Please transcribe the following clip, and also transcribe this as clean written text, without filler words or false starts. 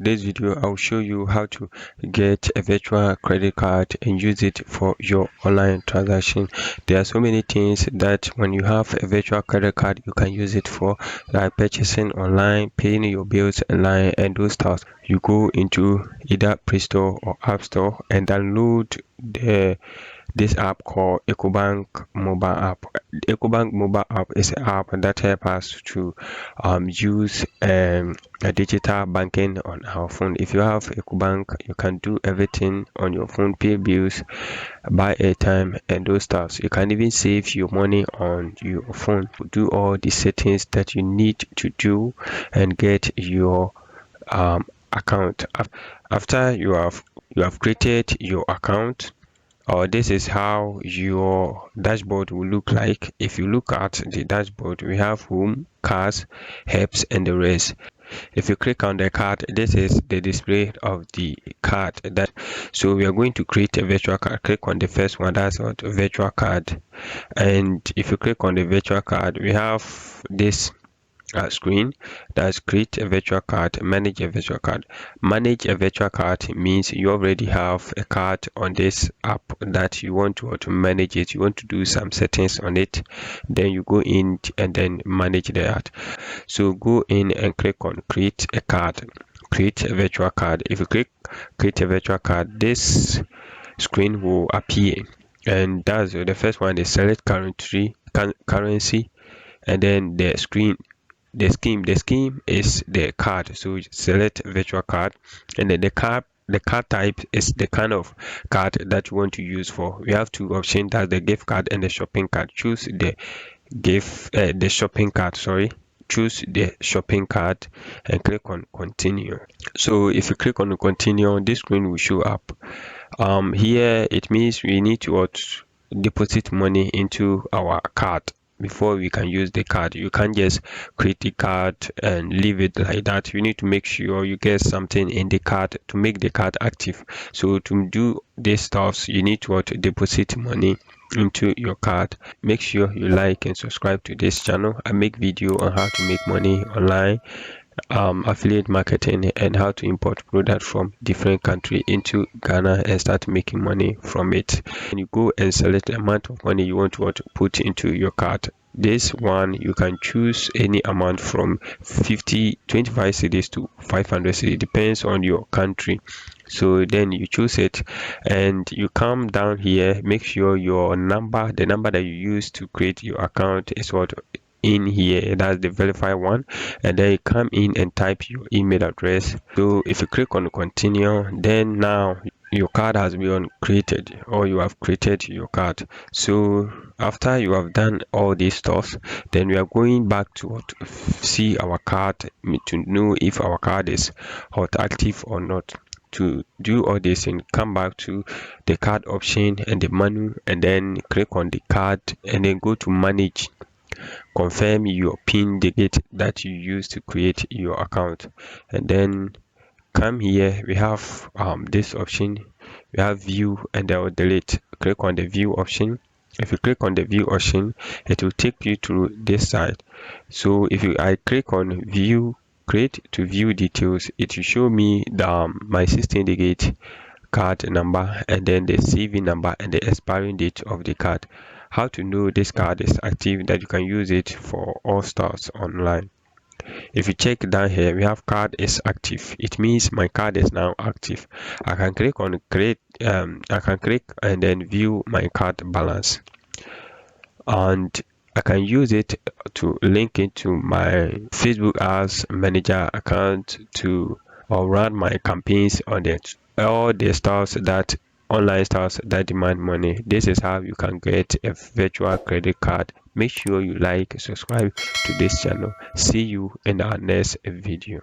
today's video, I'll show you how to get a virtual credit card and use it for your online transaction. There are so many things that when you have a virtual credit card, you can use it for, like purchasing online, paying your bills online, and those stuff. You go into either Play Store or App Store and download this app called Ecobank mobile app. Ecobank mobile app is an app that helps us to use a digital banking on our phone. If you have Ecobank, you can do everything on your phone, pay bills, buy airtime, and those stuff. You can even save your money on your phone, do all the settings that you need to do, and get your account. After you have created your account, this is how your dashboard will look like. If you look at the dashboard, we have home, cars, helps, and the rest. If you click on the card, this is the display of the card. So we are going to create a virtual card. Click on the first one, that's what virtual card. And if you click on the virtual card, we have this screen that's create a virtual card, manage a virtual card. Manage a virtual card means you already have a card on this app that you want to manage it. You want to do some settings on it, then you go in and then manage that. So go in and click on create a card, create a virtual card. If you click create a virtual card, this screen will appear, and that's the first one is select currency, and then the scheme is the card. So select virtual card, and then the card type is the kind of card that you want to use for. We have two options, that's the gift card and the shopping card. Choose the shopping card, choose the shopping card and click on continue. So if you click on continue, this screen will show up. Here it means we need to deposit money into our card before we can use the card. You can't just create the card and leave it like that. You need to make sure you get something in the card to make the card active. So to do these stuffs, you need to deposit money into your card. Make sure you like and subscribe to this channel. I make video on how to make money online, affiliate marketing, and how to import products from different countries into Ghana and start making money from it. And you go and select the amount of money you want to put into your card. This one, you can choose any amount from 25 cedis to 500 cedis, depends on your country. So then you choose it and you come down here, make sure your number, the number that you use to create your account, is what in here, that's the verify one, and then you come in and type your email address. So if you click on continue, then now your card has been created, or you have created your card. So after you have done all these stuff, then we are going back to see our card to know if our card is hot active or not. To do all this, and come back to the card option and the menu, and then click on the card and then go to manage. Confirm your PIN digit that you use to create your account, and then come here. We have this option, we have view and then delete. Click on the view option. If you click on the view option, it will take you to this side. So if I click on view, create to view details, it will show me the my 16-digit card number, and then the CV number and the expiring date of the card. How to know this card is active, that you can use it for all stores online. If you check down here, we have card is active. It means my card is now active. I can click on create, I can click and then view my card balance, and I can use it to link into my Facebook Ads Manager account to run my campaigns on it. All the stores that online stores that demand money. This is how you can get a virtual credit card. Make sure you like, subscribe to this channel. See you in our next video.